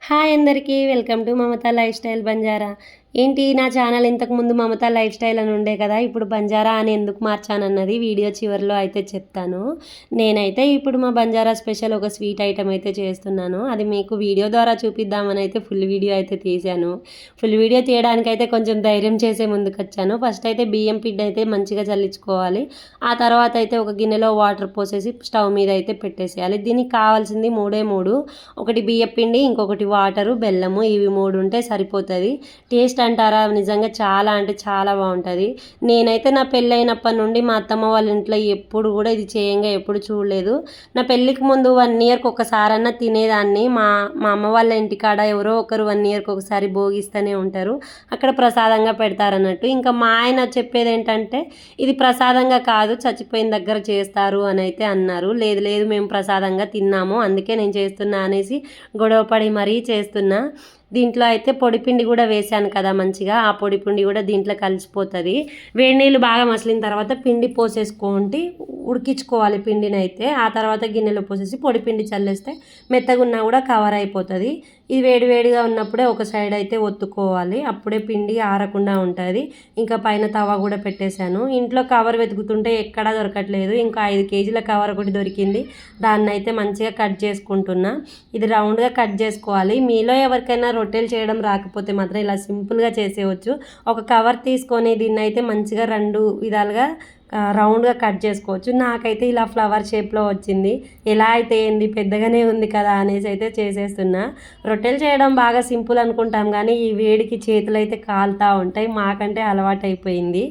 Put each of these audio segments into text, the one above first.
Hi అందరికీ welcome to Mamata life style Banjara. ఏంటి నా ఛానల్ ఇంతకుముందు మమతా లైఫ్ స్టైల్ అని ఉండే కదా, ఇప్పుడు బంజారా అని ఎందుకు మార్చానన్నది వీడియో చివరిలో అయితే చెప్తాను. నేనైతే ఇప్పుడు మా బంజారా స్పెషల్ ఒక స్వీట్ ఐటెం అయితే చేస్తున్నాను. అది మీకు వీడియో ద్వారా చూపిద్దామని అయితే ఫుల్ వీడియో అయితే తీశాను. ఫుల్ వీడియో తీయడానికైతే కొంచెం ధైర్యం చేసే ముందుకు వచ్చాను. ఫస్ట్ అయితే బియ్యం పిండి అయితే మంచిగా చల్లించుకోవాలి. ఆ తర్వాత అయితే ఒక గిన్నెలో వాటర్ పోసేసి స్టవ్ మీద అయితే పెట్టేసేయాలి. దీనికి కావాల్సింది మూడు, ఒకటి బియ్యం పిండి, ఇంకొకటి వాటరు, బెల్లము. ఇవి 3 ఉంటే సరిపోతుంది. టేస్ట్ అంటారా, నిజంగా చాలా అంటే చాలా బాగుంటుంది. నేనైతే నా పెళ్ళైనప్పటి నుండి మా అత్తమ్మ వాళ్ళ ఇంట్లో ఎప్పుడు కూడా ఇది చేయంగా ఎప్పుడు చూడలేదు. నా పెళ్ళికి ముందు 1 ఇయర్కి ఒకసారన్నా తినేదాన్ని. మా మా అమ్మ వాళ్ళ ఇంటికాడ ఎవరో ఒకరు 1 ఇయర్కి ఒకసారి భోగిస్తూనే ఉంటారు, అక్కడ ప్రసాదంగా పెడతారన్నట్టు. ఇంకా మా ఆయన చెప్పేది ఏంటంటే ఇది ప్రసాదంగా కాదు, చచ్చిపోయిన దగ్గర చేస్తారు అని అయితే అన్నారు. లేదు లేదు, మేము ప్రసాదంగా తిన్నాము, అందుకే నేను చేస్తున్నా అనేసి గొడవపడి మరీ చేస్తున్నా. దీంట్లో అయితే పొడిపిండి కూడా వేసాను కదా మంచిగా, ఆ పొడిపిండి కూడా దీంట్లో కలిసిపోతుంది. వేడి నీళ్ళు బాగా మసిలిన తర్వాత పిండి పోసేసుకోండి, ఉడికించుకోవాలి పిండిని అయితే. ఆ తర్వాత గిన్నెలో పోసేసి పొడిపిండి చల్లేస్తే మెత్తగా ఉన్నా కూడా కవర్ అయిపోతుంది. ఇది వేడివేడిగా ఉన్నప్పుడే ఒక సైడ్ అయితే ఒత్తుకోవాలి, అప్పుడే పిండి ఆరకుండా ఉంటుంది. ఇంకా పైన తవా కూడా పెట్టేశాను. ఇంట్లో కవర్ వెతుకుతుంటే ఎక్కడా దొరకట్లేదు. ఇంకా 5 కేజీల కవర్ ఒకటి దొరికింది, దాన్ని అయితే మంచిగా కట్ చేసుకుంటున్నా. ఇది రౌండ్గా కట్ చేసుకోవాలి. మీలో ఎవరికైనా రొట్టెలు చేయడం రాకపోతే మాత్రం ఇలా సింపుల్గా చేసేయచ్చు. ఒక కవర్ తీసుకొని దీన్ని అయితే మంచిగా 2 విధాలుగా రౌండ్గా కట్ చేసుకోవచ్చు. నాకైతే ఇలా ఫ్లవర్ షేప్లో వచ్చింది. ఎలా అయితే ఏంది, పెద్దగానే ఉంది కదా అనేసి అయితే చేసేస్తున్నా. రొట్టెలు చేయడం బాగా సింపుల్ అనుకుంటాం, కానీ ఈ వేడికి చేతులు అయితే కాలుతూ ఉంటాయి. మాకంటే అలవాటు అయిపోయింది.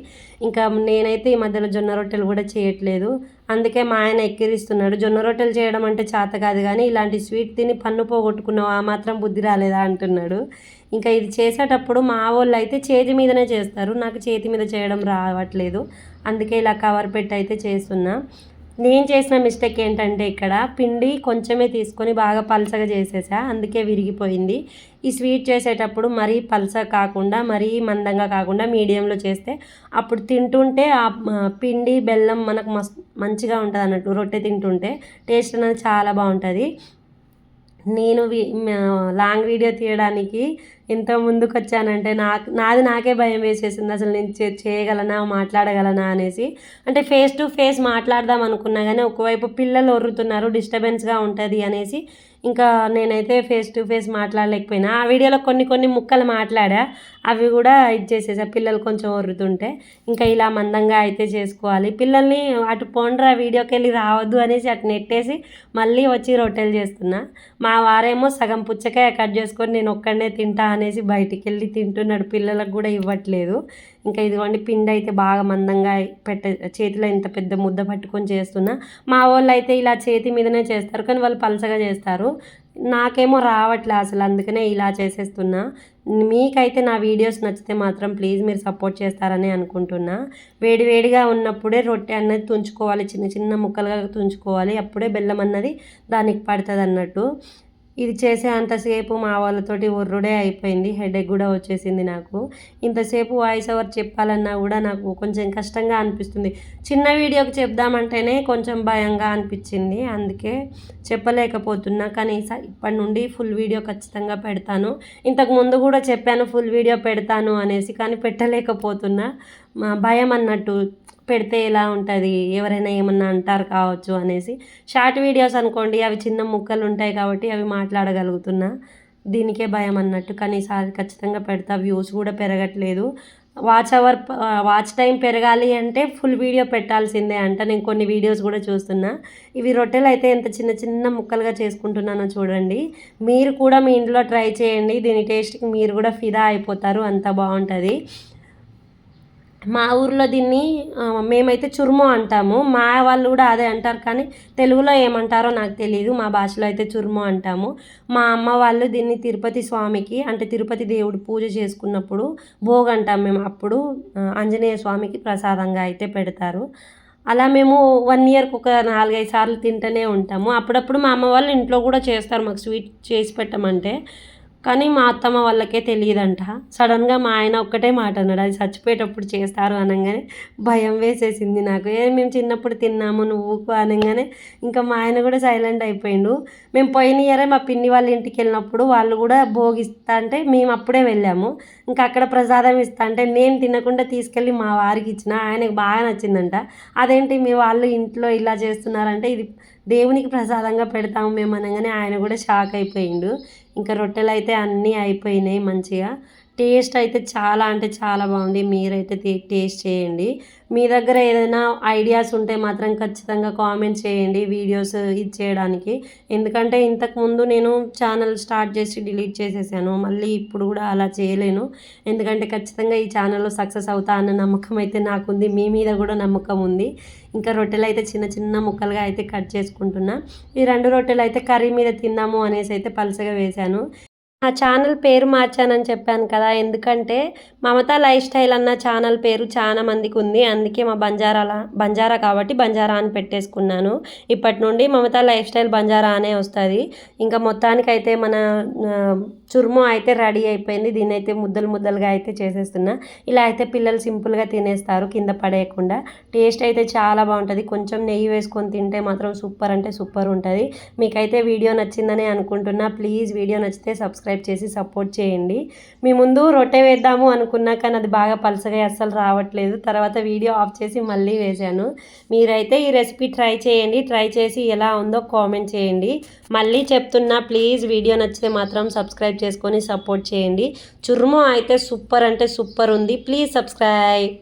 ఇంకా నేనైతే ఈ మధ్యలో జొన్న రొట్టెలు కూడా చేయట్లేదు. అందుకే మా ఆయన ఎక్కిరిస్తున్నాడు, జొన్న రొట్టెలు చేయడం అంటే చేత కాదు కానీ ఇలాంటి స్వీట్ తిని పన్ను పోగొట్టుకున్నావు, ఆ మాత్రం బుద్ధి రాలేదా అంటున్నాడు. ఇంకా ఇది చేసేటప్పుడు మా వాళ్ళు అయితే చేతి మీదనే చేస్తారు, నాకు చేతి మీద చేయడం రావట్లేదు. అందుకే ఇలా కవర్ పెట్టి అయితే చేస్తున్నా. నేను చేసిన మిస్టేక్ ఏంటంటే ఇక్కడ పిండి కొంచెమే తీసుకొని బాగా పలసగా చేసేసా, అందుకే విరిగిపోయింది. ఈ స్వీట్ చేసేటప్పుడు మరీ పలస కాకుండా మరీ మందంగా కాకుండా మీడియంలో చేస్తే అప్పుడు తింటుంటే ఆ పిండి బెల్లం మనకు మంచిగా ఉంటుంది అన్నట్టు. రొట్టె తింటుంటే టేస్ట్ అనేది చాలా బాగుంటుంది. నేను లాంగ్ వీడియో తీయడానికి ఎంత ముందుకు వచ్చానంటే నాకే భయం వేసేసింది. అసలు నేను చేయగలనా, మాట్లాడగలనా అనేసి. అంటే ఫేస్ టు ఫేస్ మాట్లాడదాం అనుకున్నా కానీ ఒకవైపు పిల్లలు ఒర్రుతున్నారు, డిస్టర్బెన్స్గా ఉంటుంది అనేసి ఇంకా నేనైతే ఫేస్ టు ఫేస్ మాట్లాడలేకపోయినా. ఆ వీడియోలో కొన్ని ముక్కలు మాట్లాడా, అవి కూడా చేసేసా పిల్లలు కొంచెం ఒర్రుతుంటే. ఇంకా ఇలా మందంగా అయితే చేసుకోవాలి. పిల్లల్ని అటు పోండ్రా వీడియోకి వెళ్ళి రావద్దు అనేసి అటు నెట్టేసి మళ్ళీ వచ్చి రొట్టెలు చేస్తున్నా. మా వారేమో సగం పుచ్చకాయ కట్ చేసుకొని నేను ఒక్కడనే తింటా అనేసి బయటికి వెళ్ళి తింటున్నాడు, పిల్లలకు కూడా ఇవ్వట్లేదు. ఇంకా ఇదిగోండి పిండి అయితే బాగా మందంగా చేతిలో ఇంత పెద్ద ముద్ద పట్టుకొని చేస్తున్నా. మా వాళ్ళు అయితే ఇలా చేతి మీదనే చేస్తారు, కానీ వాళ్ళు పలసగా చేస్తారు. నాకేమో రావట్లే అసలు, అందుకనే ఇలా చేసేస్తున్నా. మీకైతే నా వీడియోస్ నచ్చితే మాత్రం ప్లీజ్ మీరు సపోర్ట్ చేస్తారని అనుకుంటున్నా. వేడివేడిగా ఉన్నప్పుడే రొట్టె అన్నది తుంచుకోవాలి, చిన్న చిన్న ముక్కలుగా తుంచుకోవాలి, అప్పుడే బెల్లం అన్నది దానికి పడుతుంది అన్నట్టు. ఇది చేసే అంతసేపు మా వాళ్ళతోటి ఒర్రుడే అయిపోయింది, హెడేక్ కూడా వచ్చేసింది నాకు. ఇంతసేపు వాయిస్ ఓవర్ చెప్పాలన్నా కూడా నాకు కొంచెం కష్టంగా అనిపిస్తుంది. చిన్న వీడియోకి చెప్దామంటేనే కొంచెం భయంగా అనిపించింది, అందుకే చెప్పలేకపోతున్నా. కానీ ఇప్పటి నుండి ఫుల్ వీడియో ఖచ్చితంగా పెడతాను. ఇంతకు ముందు కూడా చెప్పాను ఫుల్ వీడియో పెడతాను అనేసి, కానీ పెట్టలేకపోతున్నా. భయం అన్నట్టు, పెడితే ఎలా ఉంటుంది, ఎవరైనా ఏమన్నా అంటారు కావచ్చు అనేసి. షార్ట్ వీడియోస్ అనుకోండి, అవి చిన్న ముక్కలు ఉంటాయి కాబట్టి అవి మాట్లాడగలుగుతున్నా, దీనికే భయం అన్నట్టు. కానీ ఈసారి ఖచ్చితంగా పెడతా. వ్యూస్ కూడా పెరగట్లేదు, వాచ్ టైం పెరగాలి అంటే ఫుల్ వీడియో పెట్టాల్సిందే అంట. నేను కొన్ని వీడియోస్ కూడా చూస్తున్నా. ఇవి రొట్టెలు అయితే ఎంత చిన్న చిన్న ముక్కలుగా చేసుకుంటున్నానో చూడండి. మీరు కూడా మీ ఇంట్లో ట్రై చేయండి, దీని టేస్ట్కి మీరు కూడా ఫిదా అయిపోతారు, అంత బాగుంటుంది. మా ఊర్లో దీన్ని మేమైతే చురుము అంటాము, మా వాళ్ళు కూడా అదే అంటారు, కానీ తెలుగులో ఏమంటారో నాకు తెలియదు. మా భాషలో అయితే చురుము అంటాము. మా అమ్మ వాళ్ళు దీన్ని తిరుపతి స్వామికి, అంటే తిరుపతి దేవుడు పూజ చేసుకున్నప్పుడు భోగ్ అంటాం మేము, అప్పుడు ఆంజనేయ స్వామికి ప్రసాదంగా అయితే పెడతారు. అలా మేము 1 ఇయర్కి ఒక 4-5 సార్లు తింటూనే ఉంటాము. అప్పుడప్పుడు మా అమ్మ వాళ్ళు ఇంట్లో కూడా చేస్తారు మాకు స్వీట్ చేసి పెట్టమంటే. కానీ మా అత్తమ్మ వాళ్ళకే తెలియదంట. సడన్గా మా ఆయన ఒక్కటే మాట అన్నాడు, అది చచ్చిపోయేటప్పుడు చేస్తారు అనగానే భయం వేసేసింది నాకు. మేము చిన్నప్పుడు తిన్నాము నువ్వు ఊకో అనగానే ఇంకా మా ఆయన కూడా సైలెంట్ అయిపోయిండు. మేము పోయిన ఇయరే మా పిన్ని వాళ్ళ ఇంటికి వెళ్ళినప్పుడు వాళ్ళు కూడా భోగిస్తా అంటే మేము అప్పుడే వెళ్ళాము. ఇంకా అక్కడ ప్రసాదం ఇస్తా అంటే నేను తినకుండా తీసుకెళ్ళి మా వారికి ఇచ్చిన. ఆయనకు బాగా నచ్చిందంట. అదేంటి మీ వాళ్ళు ఇంట్లో ఇలా చేస్తున్నారంటే ఇది దేవునికి ప్రసాదంగా పెడతాము మేము అనగానే ఆయన కూడా షాక్ అయిపోయిండు. ఇంకా రొట్టెలు అయితే అన్నీ అయిపోయినాయి మంచిగా. టేస్ట్ అయితే చాలా అంటే చాలా బాగుంది. మీరైతే టేస్ట్ చేయండి. మీ దగ్గర ఏదైనా ఐడియాస్ ఉంటే మాత్రం ఖచ్చితంగా కామెంట్ చేయండి వీడియోస్ చేయడానికి. ఎందుకంటే ఇంతకుముందు నేను ఛానల్ స్టార్ట్ చేసి డిలీట్ చేసేసాను. మళ్ళీ ఇప్పుడు కూడా అలా చేయలేను. ఎందుకంటే ఖచ్చితంగా ఈ ఛానల్లో సక్సెస్ అవుతా అన్న నమ్మకం అయితే నాకుంది. మీ మీద కూడా నమ్మకం ఉంది. ఇంకా రొట్టెలు అయితే చిన్న చిన్న ముక్కలుగా అయితే కట్ చేసుకుంటున్నా. ఈ 2 రొట్టెలు అయితే కర్రీ మీద తిందాము అనేసి అయితే పలసగా వేశాను. నా ఛానల్ పేరు మార్చానని చెప్పాను కదా, ఎందుకంటే మమతా లైఫ్ స్టైల్ అన్న ఛానల్ పేరు చాలా మందికి ఉంది. అందుకే మా బంజారా కాబట్టి బంజారా అని పెట్టేసుకున్నాను. ఇప్పటి నుండి మమతా లైఫ్ స్టైల్ బంజారా అనే వస్తుంది. ఇంకా మొత్తానికైతే మన చుర్ము అయితే రెడీ అయిపోయింది. దీన్ని అయితే ముద్దలు ముద్దలుగా అయితే చేసేస్తున్నా. ఇలా అయితే పిల్లలు సింపుల్గా తినేస్తారు కింద పడేయకుండా. టేస్ట్ అయితే చాలా బాగుంటుంది. కొంచెం నెయ్యి వేసుకొని తింటే మాత్రం సూపర్ అంటే సూపర్ ఉంటుంది. మీకైతే వీడియో నచ్చిందని అనుకుంటున్నా. ప్లీజ్ వీడియో నచ్చితే సబ్స్క్రైబ్ చేసి సపోర్ట్ చేయండి. మీ ముందు రొట్టె వేద్దాము అనుకున్నా కానీ అది బాగా పలసగా అస్సలు రావట్లేదు. తర్వాత వీడియో ఆఫ్ చేసి మళ్ళీ వేశాను. మీరైతే ఈ రెసిపీ ట్రై చేయండి. ట్రై చేసి ఎలా ఉందో కామెంట్ చేయండి. మళ్ళీ చెప్తున్నా, ప్లీజ్ వీడియో నచ్చితే మాత్రం సబ్స్క్రైబ్ చేసుకొని సపోర్ట్ చేయండి. చుర్ము అయితే సూపర్ అంటే సూపర్ ఉంది. Please subscribe.